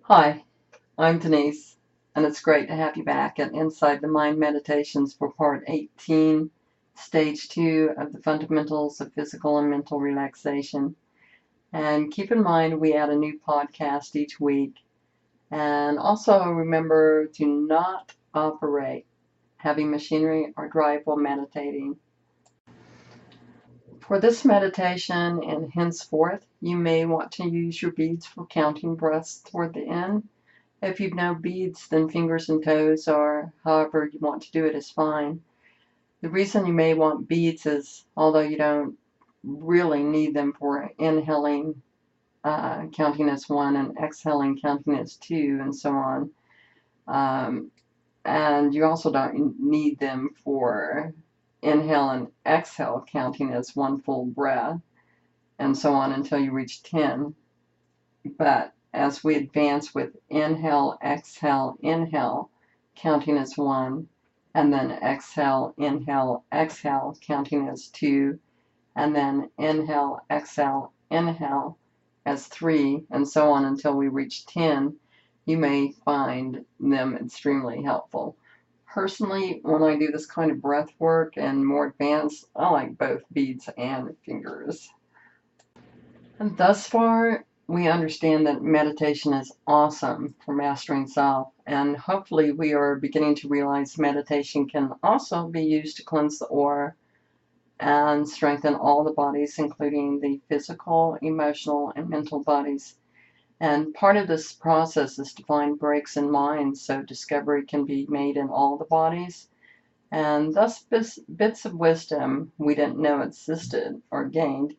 Hi, I'm Denise, and it's great to have you back at Inside the Mind Meditations for Part 18, Stage 2 of the Fundamentals of Physical and Mental Relaxation. And keep in mind, we add a new podcast each week. And also remember to not operate heavy machinery or drive while meditating. For this meditation and henceforth, you may want to use your beads for counting breaths toward the end. If you've no beads, then fingers and toes, or however you want to do it, is fine. The reason you may want beads is, although you don't really need them for inhaling, counting as one, and exhaling, counting as two, and so on. And you also don't need them for inhale and exhale, counting as one full breath, and so on until you reach 10. But as we advance with inhale, exhale, inhale, counting as one, and then exhale, inhale, exhale, counting as two, and then inhale, exhale, inhale as three, and so on until we reach 10, you may find them extremely helpful. Personally, when I do this kind of breath work and more advanced, I like both beads and fingers. And thus far, we understand that meditation is awesome for mastering self, and hopefully we are beginning to realize meditation can also be used to cleanse the aura and strengthen all the bodies, including the physical, emotional, and mental bodies. And part of this process is to find breaks in mind so discovery can be made in all the bodies, and thus bits of wisdom we didn't know existed are gained,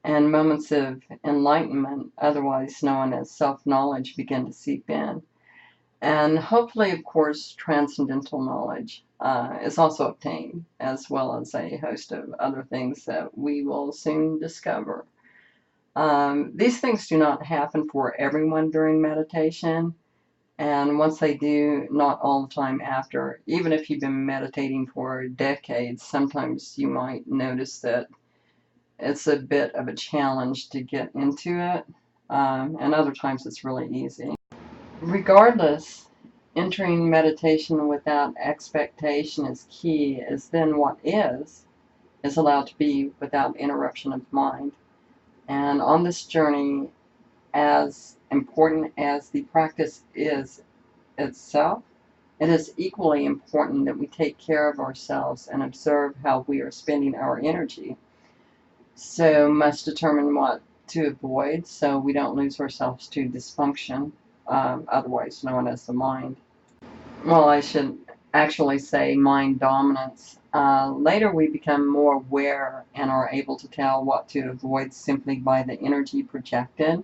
and moments of enlightenment, otherwise known as self-knowledge, begin to seep in. And hopefully, of course, transcendental knowledge is also obtained, as well as a host of other things that we will soon discover. These things do not happen for everyone during meditation, and once they do, not all the time after. Even if you've been meditating for decades, sometimes you might notice that it's a bit of a challenge to get into it, and other times it's really easy. Regardless, entering meditation without expectation is key, as then what is allowed to be without interruption of mind. And on this journey, as important as the practice is itself, it is equally important that we take care of ourselves and observe how we are spending our energy. So must determine what to avoid so we don't lose ourselves to dysfunction, otherwise known as the mind. Well, I should actually say mind dominance. Later we become more aware and are able to tell what to avoid simply by the energy projected,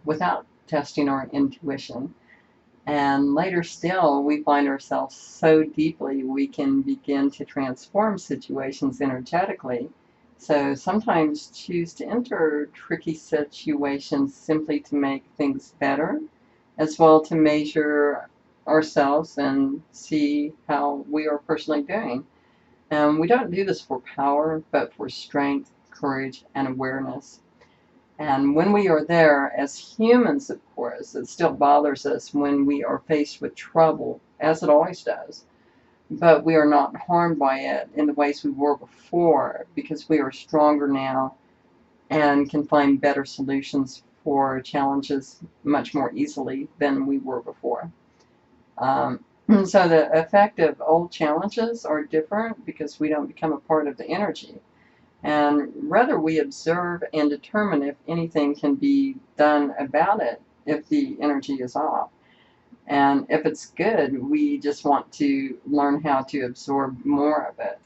without testing our intuition. And later still, we find ourselves so deeply we can begin to transform situations energetically. So sometimes choose to enter tricky situations simply to make things better, as well to measure ourselves and see how we are personally doing. And we don't do this for power, but for strength, courage, and awareness. And when we are there, as humans, of course, it still bothers us when we are faced with trouble, as it always does. But we are not harmed by it in the ways we were before, because we are stronger now and can find better solutions for challenges much more easily than we were before. So the effect of old challenges are different because we don't become a part of the energy. And rather we observe and determine if anything can be done about it if the energy is off. And if it's good, we just want to learn how to absorb more of it.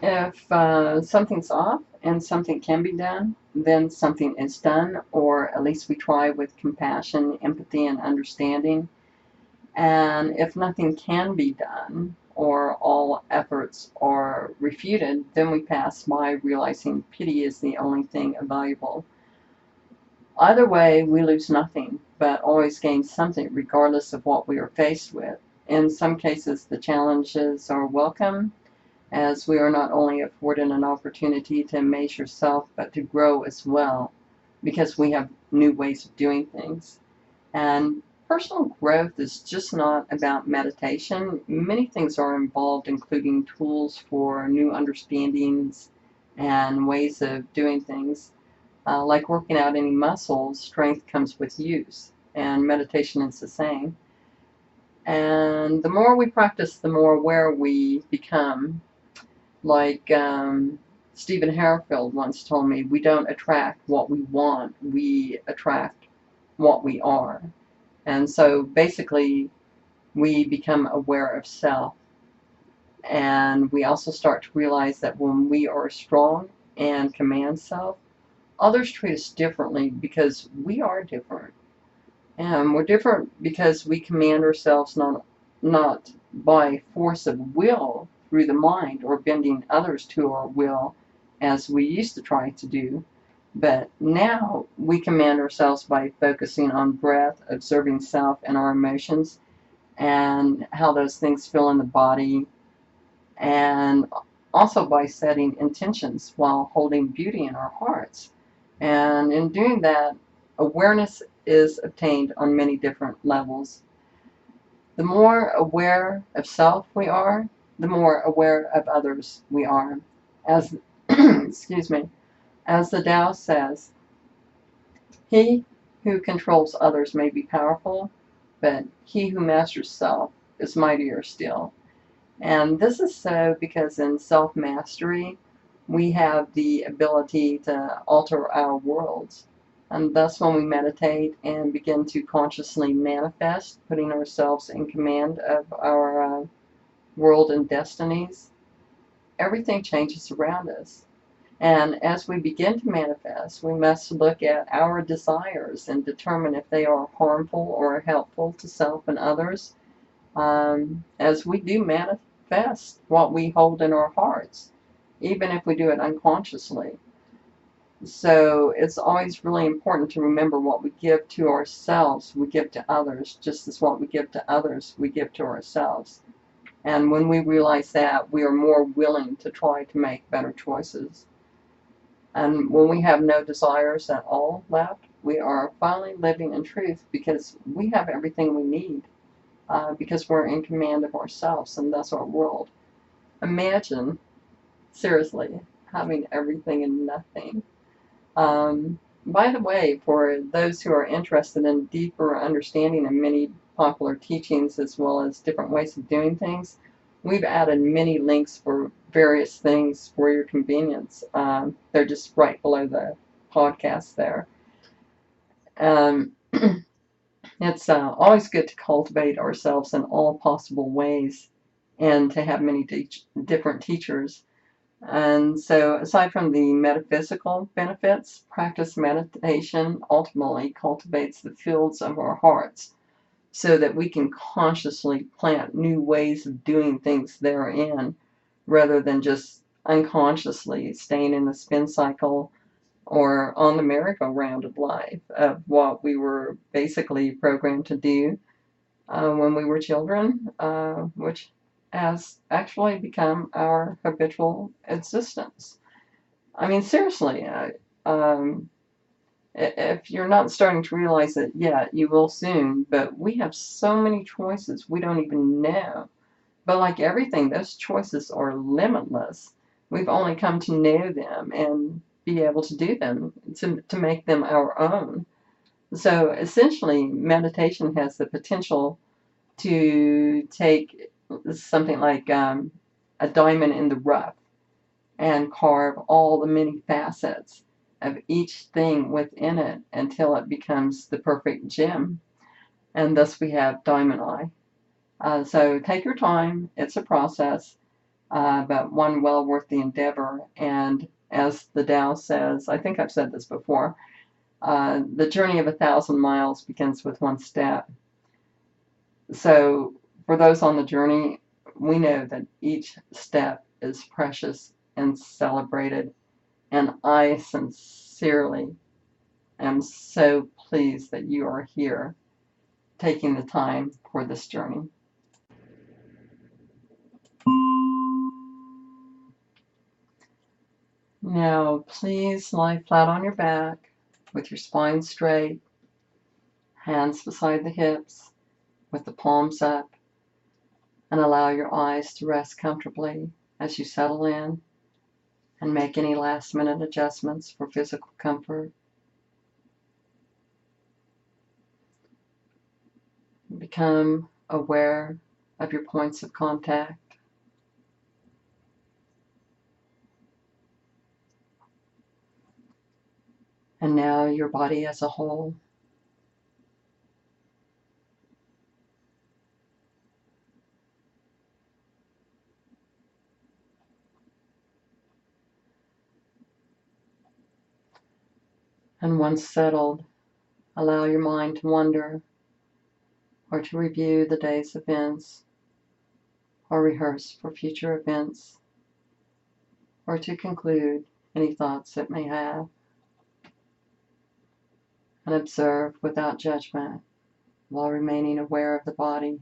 If something's off and something can be done, then something is done, or at least we try with compassion, empathy, and understanding. And if nothing can be done, or all efforts are refuted, then we pass by realizing pity is the only thing valuable. Either way, we lose nothing, but always gain something regardless of what we are faced with. In some cases, the challenges are welcome, as we are not only afforded an opportunity to measure self, but to grow as well, because we have new ways of doing things. And personal growth is just not about meditation. Many things are involved, including tools for new understandings and ways of doing things. Like working out any muscles, strength comes with use, and meditation is the same. And the more we practice, the more aware we become. Like Stephen Harefield once told me, we don't attract what we want, we attract what we are. And so basically, we become aware of self. And we also start to realize that when we are strong and command self, others treat us differently because we are different. And we're different because we command ourselves not by force of will through the mind or bending others to our will as we used to try to do. But now we command ourselves by focusing on breath, observing self and our emotions, and how those things feel in the body, and also by setting intentions while holding beauty in our hearts. And in doing that, awareness is obtained on many different levels. The more aware of self we are, the more aware of others we are. As excuse me, as the Tao says, he who controls others may be powerful, but he who masters self is mightier still. And this is so because in self-mastery, we have the ability to alter our worlds. And thus, when we meditate and begin to consciously manifest, putting ourselves in command of our world and destinies, everything changes around us. And as we begin to manifest, we must look at our desires and determine if they are harmful or helpful to self and others. As we do manifest what we hold in our hearts, even if we do it unconsciously. So it's always really important to remember what we give to ourselves, we give to others, just as what we give to others, we give to ourselves. And when we realize that, we are more willing to try to make better choices. And when we have no desires at all left, we are finally living in truth because we have everything we need. Because we're in command of ourselves and that's our world. Imagine, seriously, having everything and nothing. By the way, for those who are interested in deeper understanding of many popular teachings as well as different ways of doing things, we've added many links for various things for your convenience. They're just right below the podcast there. Um, It's always good to cultivate ourselves in all possible ways and to have many different teachers. And so, aside from the metaphysical benefits, practice meditation ultimately cultivates the fields of our hearts so that we can consciously plant new ways of doing things therein rather than just unconsciously staying in the spin cycle or on the merry-go-round of life of what we were basically programmed to do when we were children, which has actually become our habitual existence. I mean, seriously, um, if you're not starting to realize it yet, you will soon, but we have so many choices we don't even know. But like everything, those choices are limitless. We've only come to know them and be able to do them, to make them our own. So essentially, meditation has the potential to take something like a diamond in the rough and carve all the many facets of each thing within it until it becomes the perfect gem. And thus we have diamond eye. So take your time. It's a process, but one well worth the endeavor. And as the Tao says, I think I've said this before, the journey of 1,000 miles begins with one step. So for those on the journey, we know that each step is precious and celebrated. And I sincerely am so pleased that you are here taking the time for this journey. Now, please lie flat on your back with your spine straight. hands beside the hips with the palms up, and allow your eyes to rest comfortably as you settle in and make any last-minute adjustments for physical comfort. Become aware of your points of contact. And now your body as a whole. And once settled, allow your mind to wander or to review the day's events or rehearse for future events or to conclude any thoughts it may have, and observe without judgment while remaining aware of the body.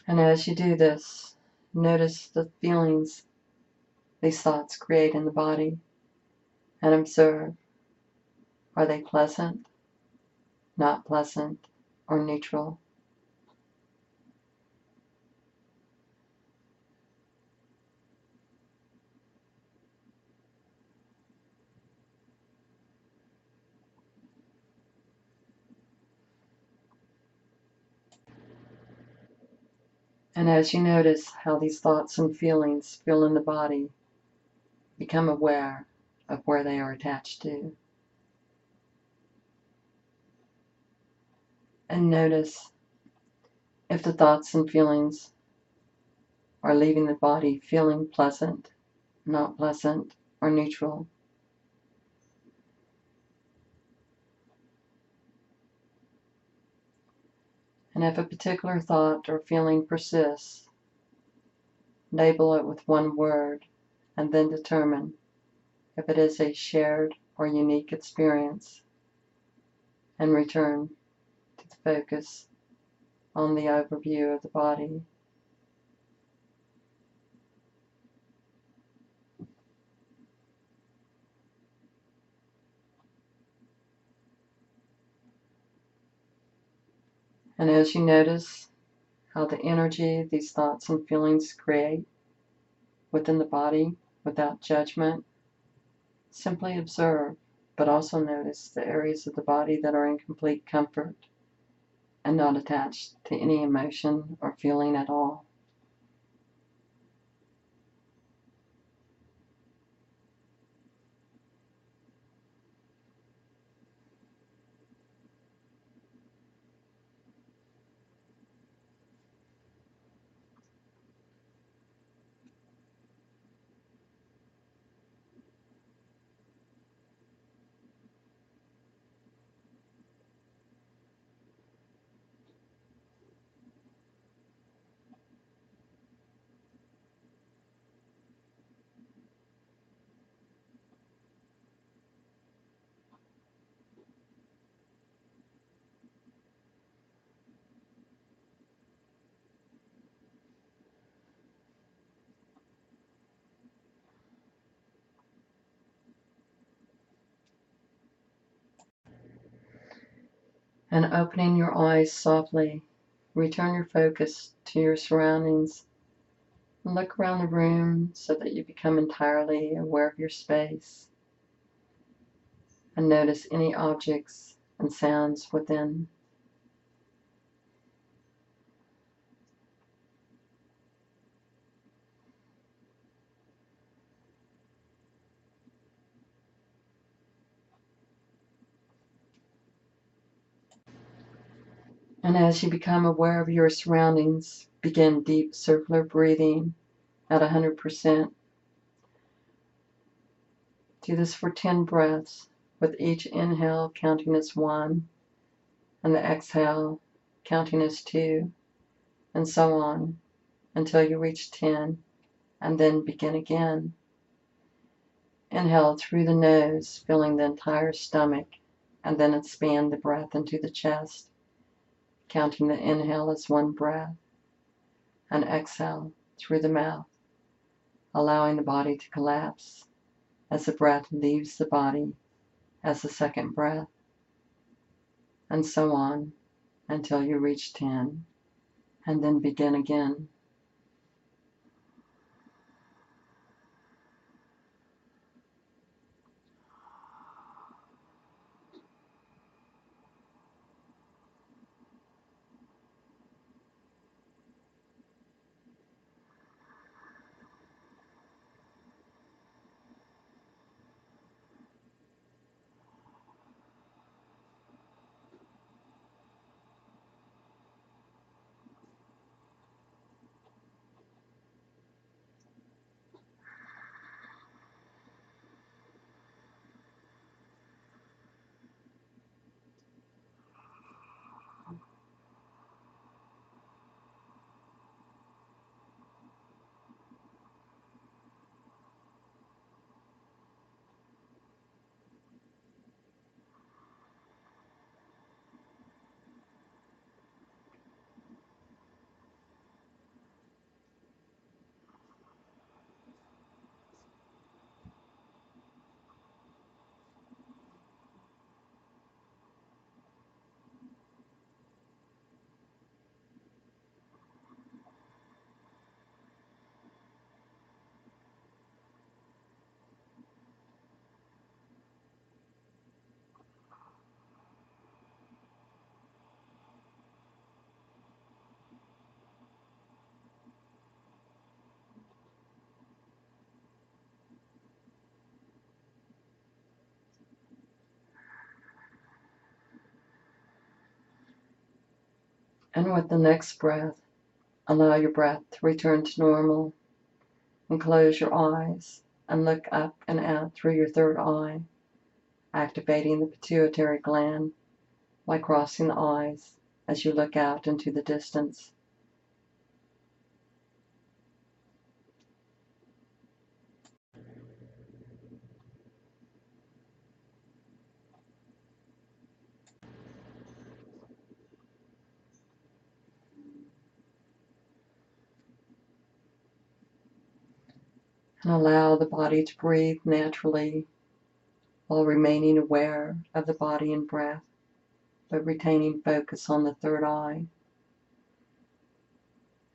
And as you do this, notice the feelings these thoughts create in the body and observe, are they pleasant, not pleasant, or neutral? And as you notice how these thoughts and feelings feel in the body, become aware of where they are attached to. And notice if the thoughts and feelings are leaving the body feeling pleasant, not pleasant, or neutral. And if a particular thought or feeling persists, label it with one word and then determine if it is a shared or unique experience, and return to the focus on the overview of the body. And as you notice how the energy these thoughts and feelings create within the body without judgment, simply observe, but also notice the areas of the body that are in complete comfort and not attached to any emotion or feeling at all. And opening your eyes softly, return your focus to your surroundings and look around the room so that you become entirely aware of your space, and notice any objects and sounds within. And as you become aware of your surroundings, begin deep circular breathing at 100%. Do this for 10 breaths, with each inhale counting as 1, and the exhale counting as 2, and so on until you reach 10, and then begin again. Inhale through the nose, filling the entire stomach, and then expand the breath into the chest, counting the inhale as 1 breath, and exhale through the mouth, allowing the body to collapse as the breath leaves the body as the second breath, and so on until you reach 10, and then begin again. And with the next breath, allow your breath to return to normal, and close your eyes and look up and out through your third eye, activating the pituitary gland by crossing the eyes as you look out into the distance. And allow the body to breathe naturally while remaining aware of the body and breath, but retaining focus on the third eye.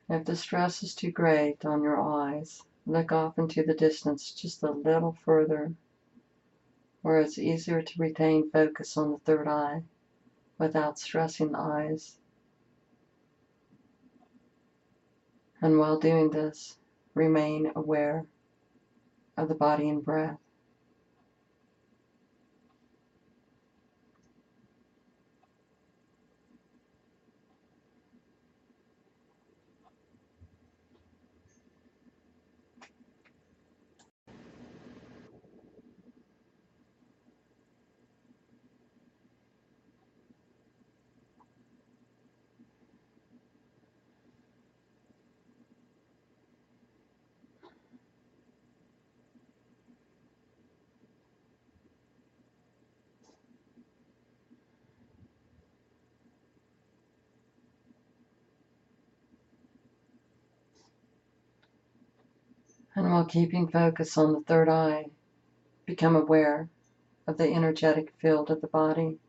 If the stress is too great on your eyes, look off into the distance just a little further, where it's easier to retain focus on the third eye without stressing the eyes. And while doing this, remain aware of the body and breath. And while keeping focus on the third eye, become aware of the energetic field of the body.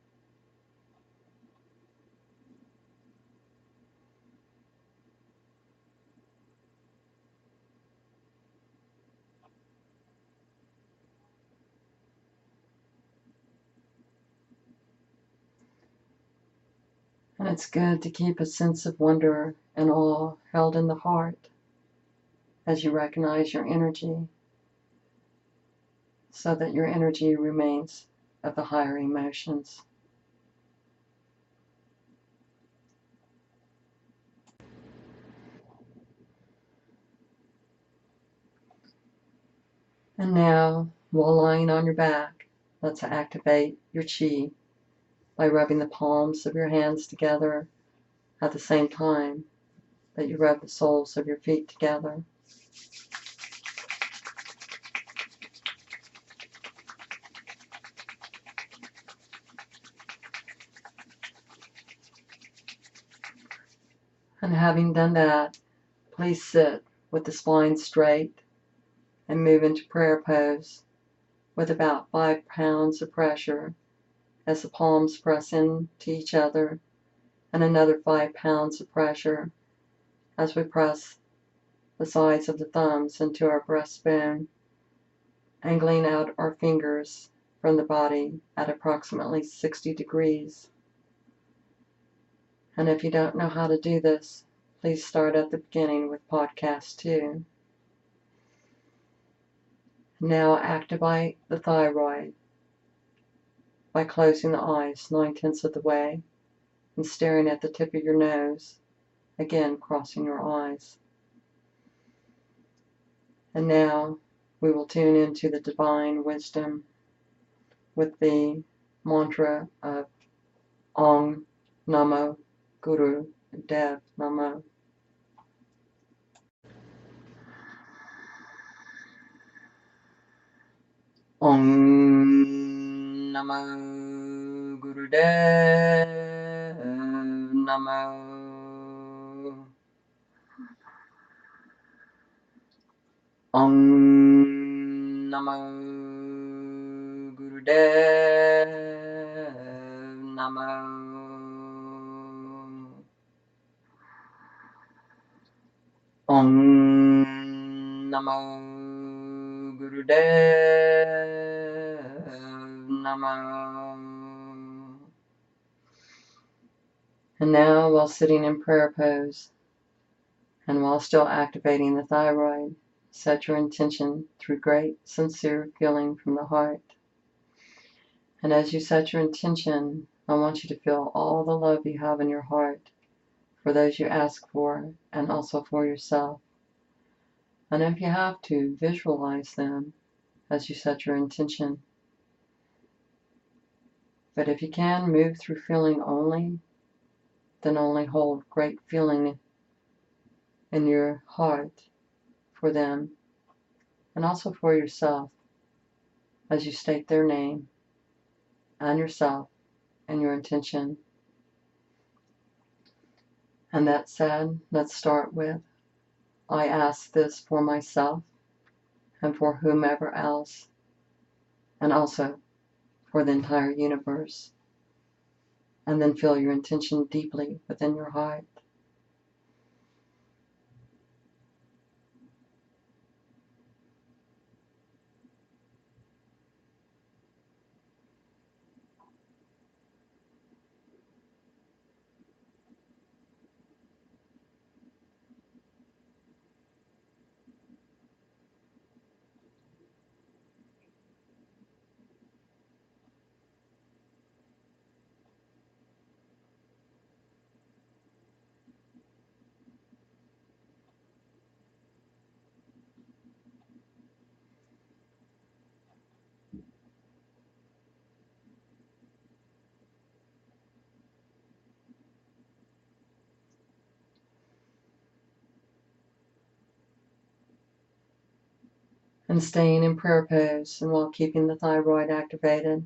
And it's good to keep a sense of wonder and awe held in the heart as you recognize your energy, so that your energy remains of the higher emotions. And now, While lying on your back, let's activate your chi by rubbing the palms of your hands together at the same time that you rub the soles of your feet together. And having done that, please sit with the spine straight and move into prayer pose with about 5 pounds of pressure as the palms press into each other, and another 5 pounds of pressure as we press the sides of the thumbs into our breastbone, angling out our fingers from the body at approximately 60 degrees. And if you don't know how to do this, please start at the beginning with podcast 2. Now activate the thyroid by closing the eyes 9/10 of the way and staring at the tip of your nose, again crossing your eyes. And now we will tune into the divine wisdom with the mantra of Om Namo Guru Dev Namo. Om Namo Guru Dev Namo. Om Namo Gurudev Namo. Om Namo Gurudev Namo. And now, while sitting in prayer pose, and while still activating the thyroid, set your intention through great, sincere feeling from the heart. And as you set your intention, I want you to feel all the love you have in your heart for those you ask for, and also for yourself. And if you have to, visualize them as you set your intention. But if you can move through feeling only, then only hold great feeling in your heart for them, and also for yourself, as you state their name and yourself and your intention. And that said, let's start with, I ask this for myself and for whomever else, and also for the entire universe. And then feel your intention deeply within your heart. And staying in prayer pose and while keeping the thyroid activated,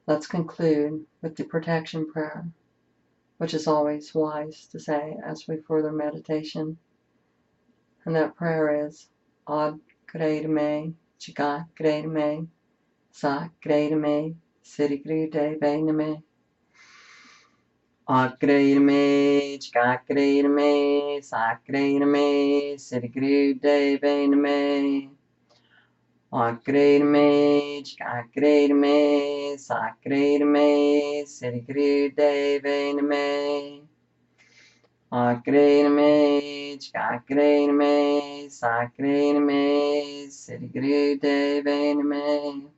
let's conclude with the protection prayer, which is always wise to say as we further meditation. And that prayer is, Ad Guray, Jagot Guray, Saat, Cidy, Daveigh, Nameh. Ad Guray, Jagot Guray, Saat, Cidy, Daveigh, Nameh. Guray, Jagot Guray, Saat, Cidy, Daveigh, Nameh. Guray, Jagot Guray, Saat, Cidy, Daveigh, Nameh.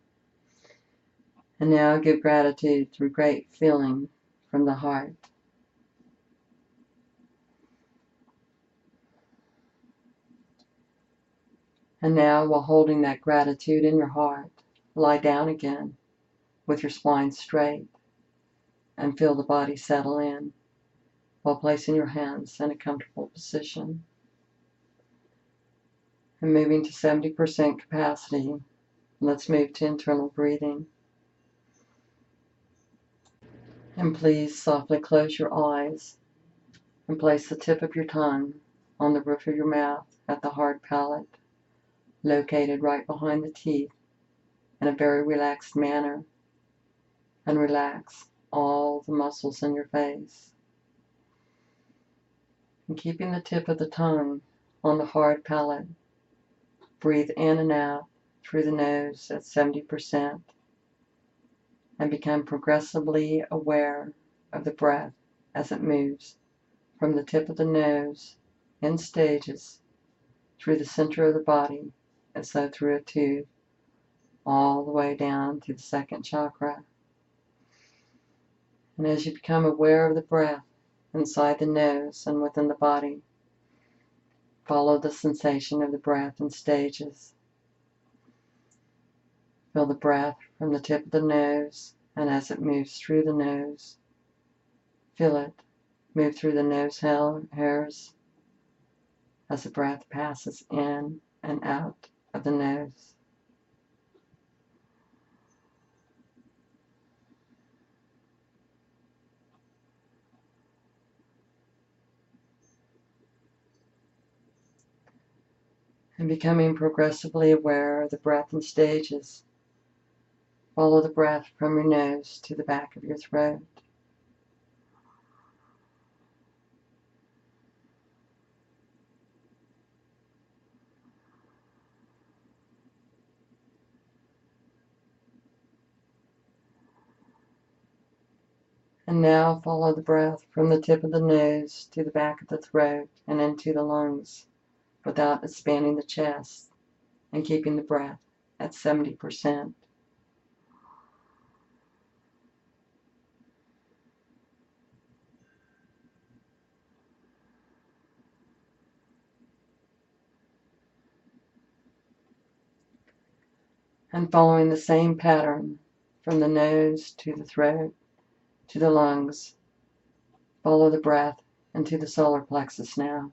And now give gratitude through great feeling from the heart. And now, while holding that gratitude in your heart, lie down again with your spine straight and feel the body settle in while placing your hands in a comfortable position. And moving to 70% capacity, let's move to internal breathing. And please softly close your eyes and place the tip of your tongue on the roof of your mouth at the hard palate, located right behind the teeth, in a very relaxed manner, and relax all the muscles in your face. And keeping the tip of the tongue on the hard palate, breathe in and out through the nose at 70% and become progressively aware of the breath as it moves from the tip of the nose in stages through the center of the body, as though through a tube, all the way down to the second chakra. And as you become aware of the breath inside the nose and within the body, follow the sensation of the breath in stages. Feel the breath from the tip of the nose, and as it moves through the nose, feel it move through the nose hairs as the breath passes in and out of the nose. And becoming progressively aware of the breath in stages, follow the breath from your nose to the back of your throat. And now follow the breath from the tip of the nose to the back of the throat and into the lungs without expanding the chest, and keeping the breath at 70%. And following the same pattern from the nose to the throat to the lungs, follow the breath into the solar plexus now.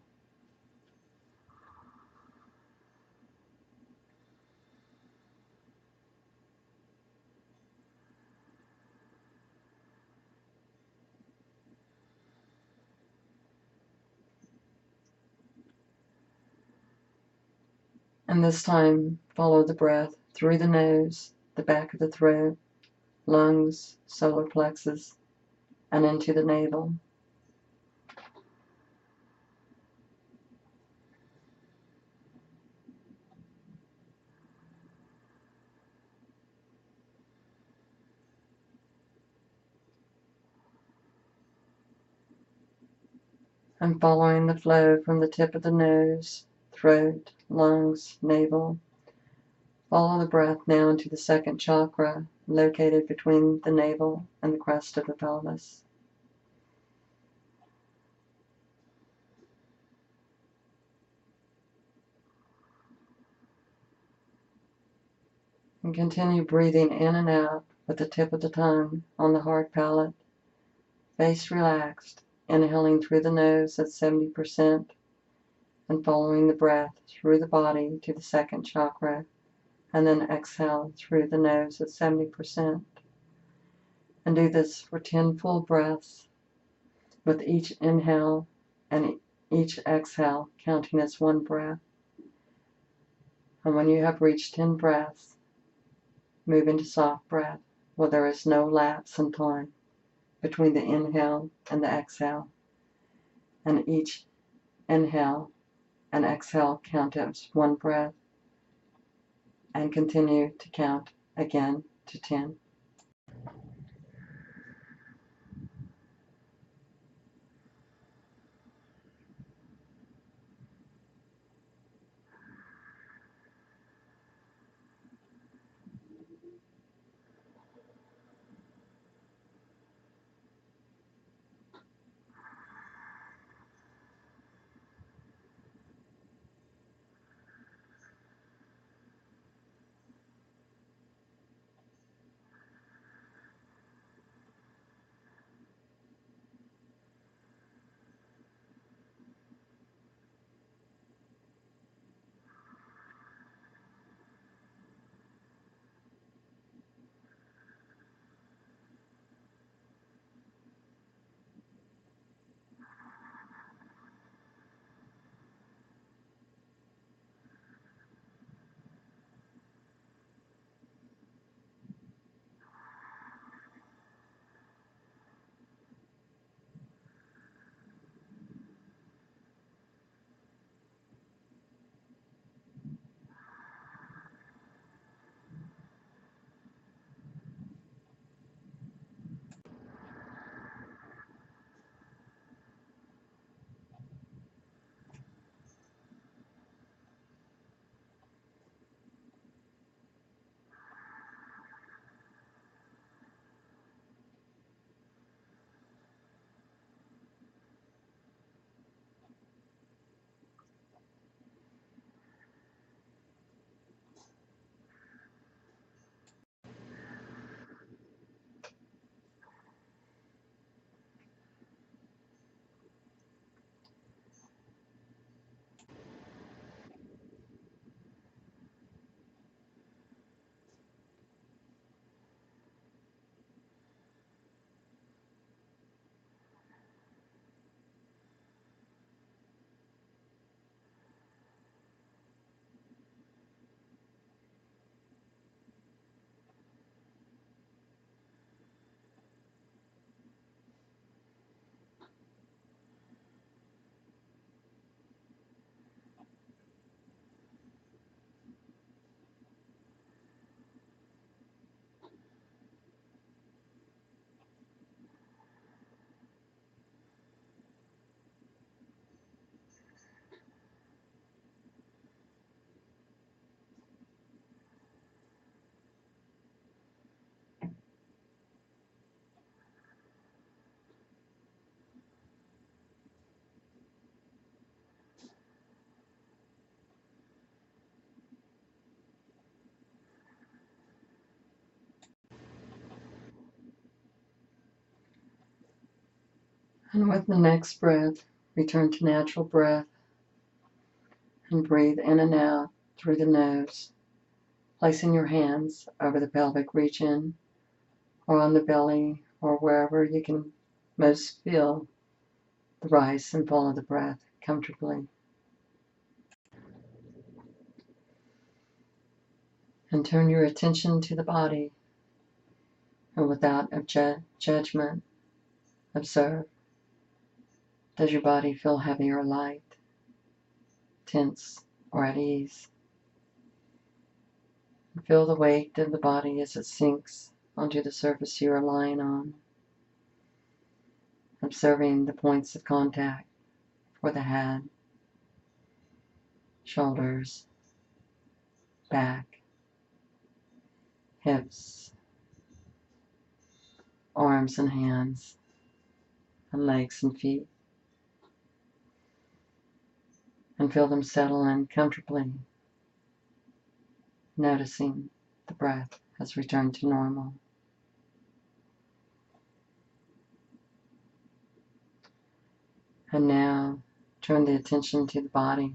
And this time, follow the breath through the nose, the back of the throat, lungs, solar plexus, and into the navel. And following the flow from the tip of the nose, throat, lungs, navel, follow the breath now into the second chakra, located between the navel and the crest of the pelvis. And continue breathing in and out with the tip of the tongue on the hard palate, face relaxed, inhaling through the nose at 70%, and following the breath through the body to the second chakra, and then exhale through the nose at 70%. And do this for 10 full breaths, with each inhale and each exhale counting as one breath. And when you have reached 10 breaths, move into soft breath, where there is no lapse in time between the inhale and the exhale, and each inhale and exhale count as one breath, and continue to count again to 10. And with the next breath, return to natural breath and breathe in and out through the nose, placing your hands over the pelvic region or on the belly or wherever you can most feel the rise and fall of the breath comfortably. And turn your attention to the body, and without judgment, observe. Does your body feel heavy or light, tense or at ease? Feel the weight of the body as it sinks onto the surface you are lying on, observing the points of contact for the head, shoulders, back, hips, arms and hands, and legs and feet. And feel them settle in comfortably, noticing the breath has returned to normal. And now turn the attention to the body,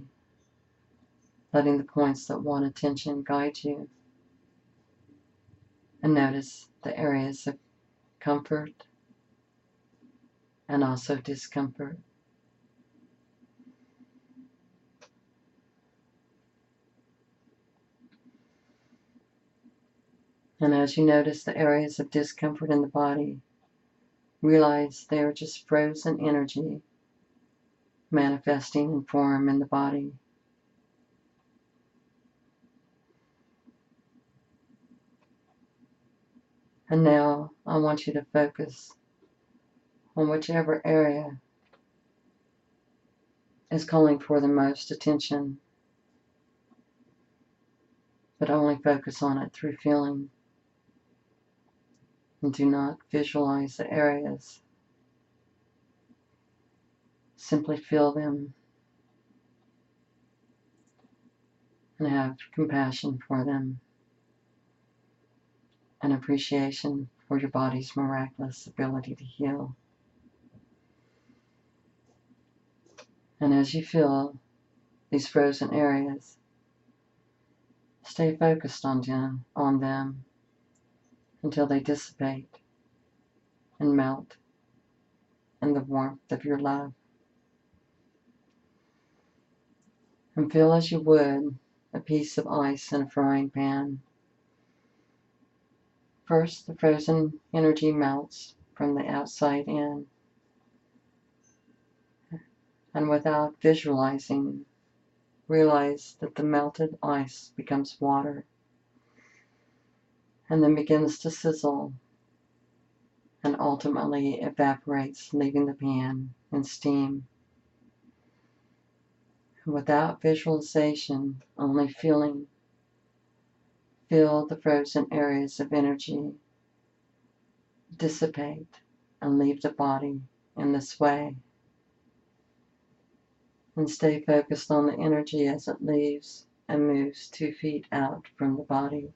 letting the points that want attention guide you. And notice the areas of comfort and also discomfort. And as you notice the areas of discomfort in the body, realize they are just frozen energy manifesting in form in the body. And now I want you to focus on whichever area is calling for the most attention, but only focus on it through feeling, and do not visualize the areas. Simply feel them and have compassion for them and appreciation for your body's miraculous ability to heal. And as you feel these frozen areas, stay focused on them until they dissipate and melt in the warmth of your love. And feel as you would a piece of ice in a frying pan. First, the frozen energy melts from the outside in, and without visualizing, realize that the melted ice becomes water and then begins to sizzle and ultimately evaporates, leaving the pan in steam. And without visualization, only feeling, feel the frozen areas of energy dissipate and leave the body in this way. And stay focused on the energy as it leaves and moves 2 feet out from the body.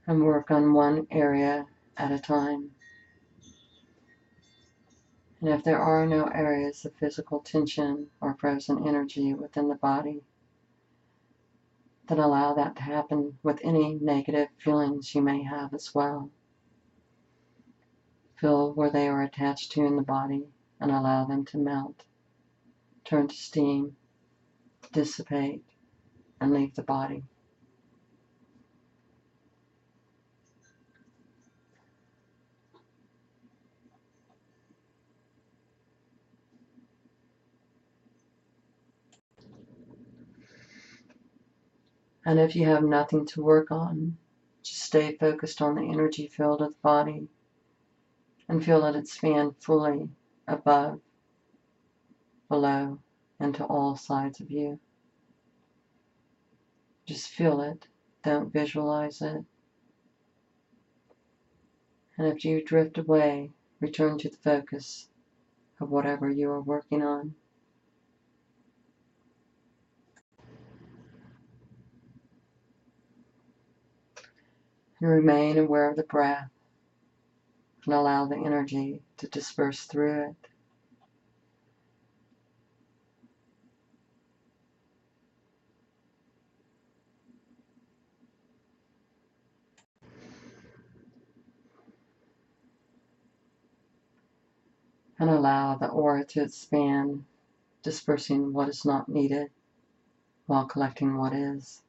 And work on one area at a time. And if there are no areas of physical tension or frozen energy within the body, then allow that to happen with any negative feelings you may have as well. Feel where they are attached to in the body and allow them to melt, turn to steam, dissipate, and leave the body. And if you have nothing to work on, just stay focused on the energy field of the body and feel that expand fully above, below, and to all sides of you. Just feel it. Don't visualize it. And if you drift away, return to the focus of whatever you are working on. And remain aware of the breath and allow the energy to disperse through it. And allow the aura to expand, dispersing what is not needed while collecting what is.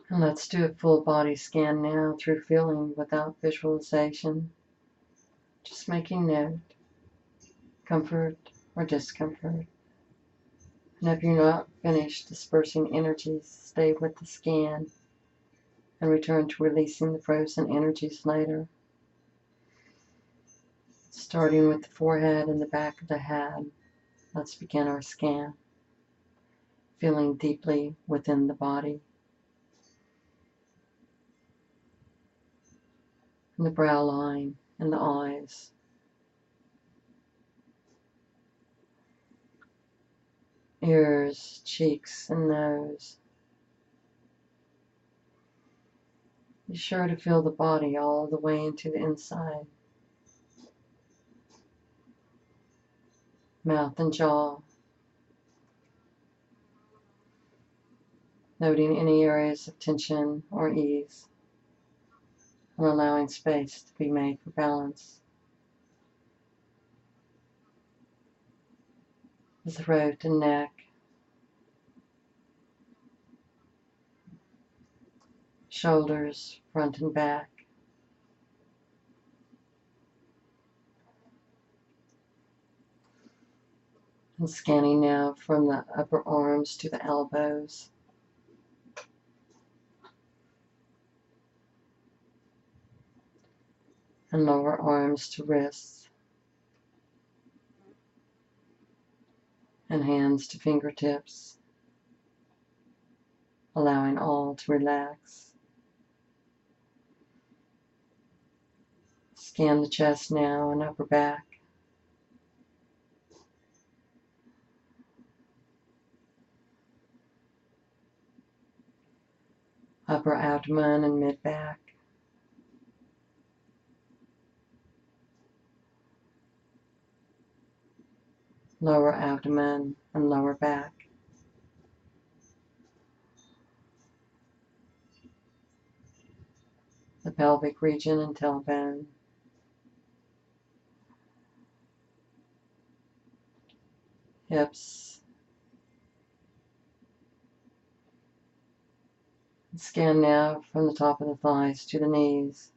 And let's do a full body scan now through feeling without visualization. Just making note, comfort or discomfort. And if you're not finished dispersing energies, stay with the scan and return to releasing the frozen energies later. Starting with the forehead and the back of the head, let's begin our scan, feeling deeply within the body. And the brow line and the eyes. Ears, cheeks, and nose. Be sure to feel the body all the way into the inside. Mouth and jaw. Noting any areas of tension or ease. And allowing space to be made for balance. The throat and neck. Shoulders, front and back. And scanning now from the upper arms to the elbows. And lower arms to wrists. And hands to fingertips. Allowing all to relax. Scan the chest now and upper back. Upper abdomen and mid-back. Lower abdomen and lower back. The pelvic region and tailbone. Hips. Scan now from the top of the thighs to the knees,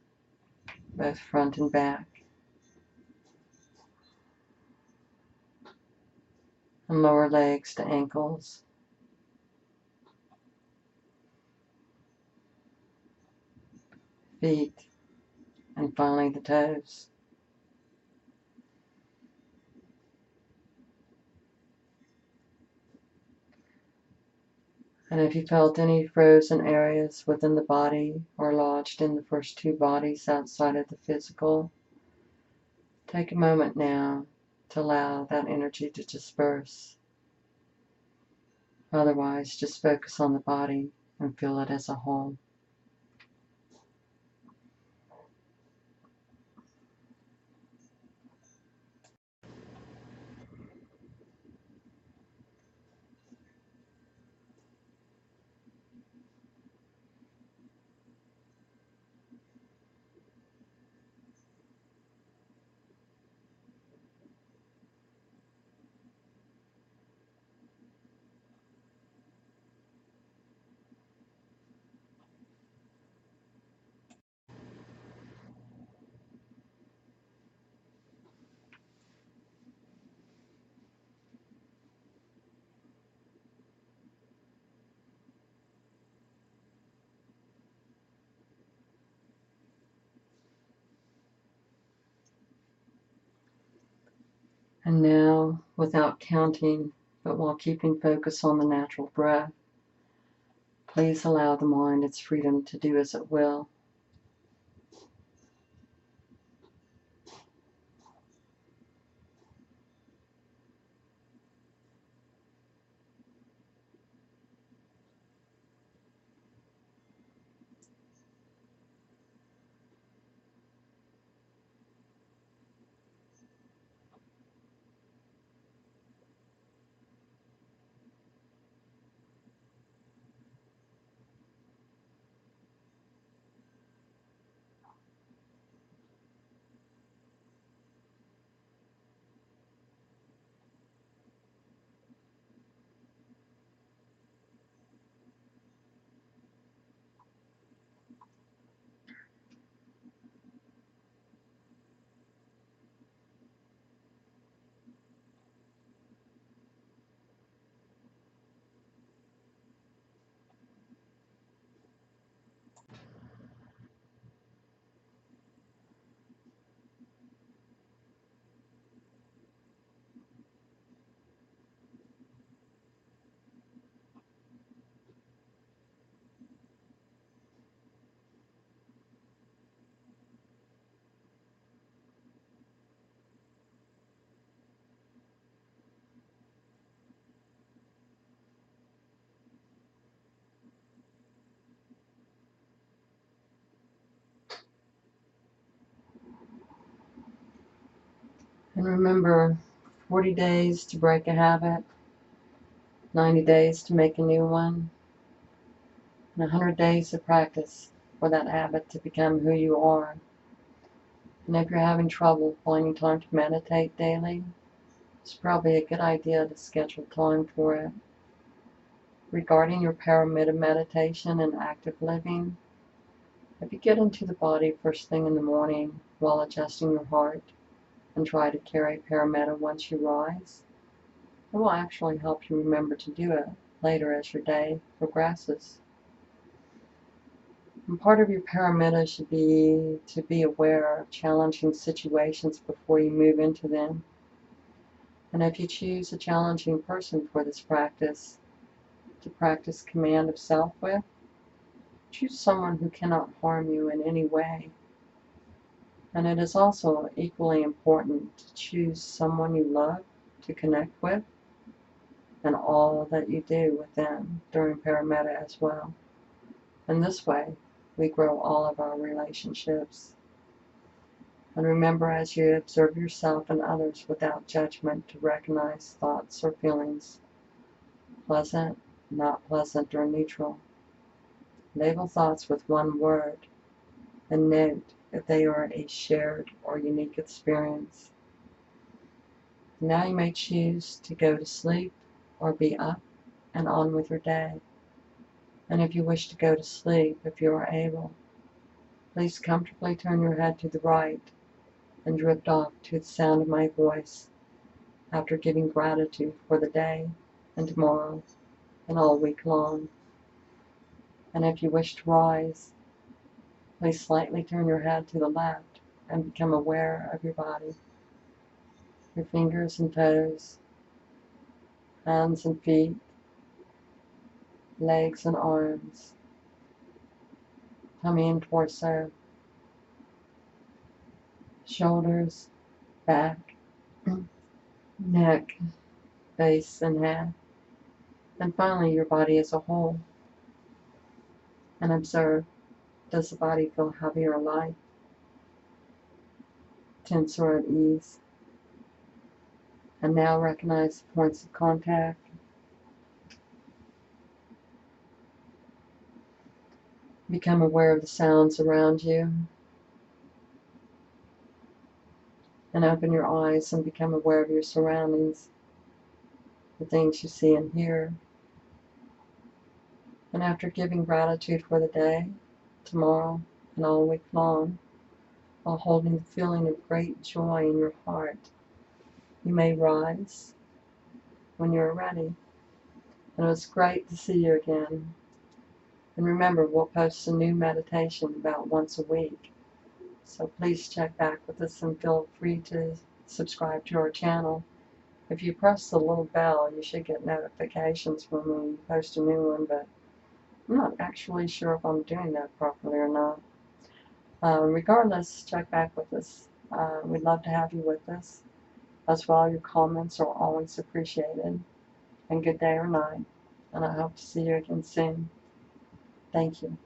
both front and back. And lower legs to ankles. Feet. And finally the toes. And if you felt any frozen areas within the body or lodged in the first two bodies outside of the physical, take a moment now to allow that energy to disperse. Otherwise, just focus on the body and feel it as a whole. And now, without counting, but while keeping focus on the natural breath, please allow the mind its freedom to do as it will. And remember, 40 days to break a habit, 90 days to make a new one, and 100 days of practice for that habit to become who you are. And if you're having trouble finding time to meditate daily, it's probably a good idea to schedule time for it. Regarding your paramita meditation and active living, if you get into the body first thing in the morning while adjusting your heart and try to carry paramita once you rise, it will actually help you remember to do it later as your day progresses. And part of your paramita should be to be aware of challenging situations before you move into them. And if you choose a challenging person for this practice, to practice command of self with, choose someone who cannot harm you in any way. And it is also equally important to choose someone you love to connect with and all that you do with them during paramita as well. And this way, we grow all of our relationships. And remember, as you observe yourself and others without judgment, to recognize thoughts or feelings, pleasant, not pleasant, or neutral. Label thoughts with one word and note if they are a shared or unique experience. Now you may choose to go to sleep or be up and on with your day. And if you wish to go to sleep, if you are able, please comfortably turn your head to the right and drift off to the sound of my voice after giving gratitude for the day and tomorrow and all week long. And if you wish to rise, please slightly turn your head to the left and become aware of your body, your fingers and toes, hands and feet, legs and arms, tummy and torso, shoulders, back, neck, face, and head, and finally your body as a whole. And observe, does the body feel heavy or light, tense or at ease? And now recognize the points of contact. Become aware of the sounds around you. And open your eyes and become aware of your surroundings, the things you see and hear. And after giving gratitude for the day, tomorrow, and all week long, while holding the feeling of great joy in your heart, you may rise when you're ready. And it was great to see you again. And remember, we'll post a new meditation about once a week. So please check back with us and feel free to subscribe to our channel. If you press the little bell, you should get notifications when we post a new one, but I'm not actually sure if I'm doing that properly or not. Regardless, check back with us. We'd love to have you with us. As well, your comments are always appreciated. And good day or night. And I hope to see you again soon. Thank you.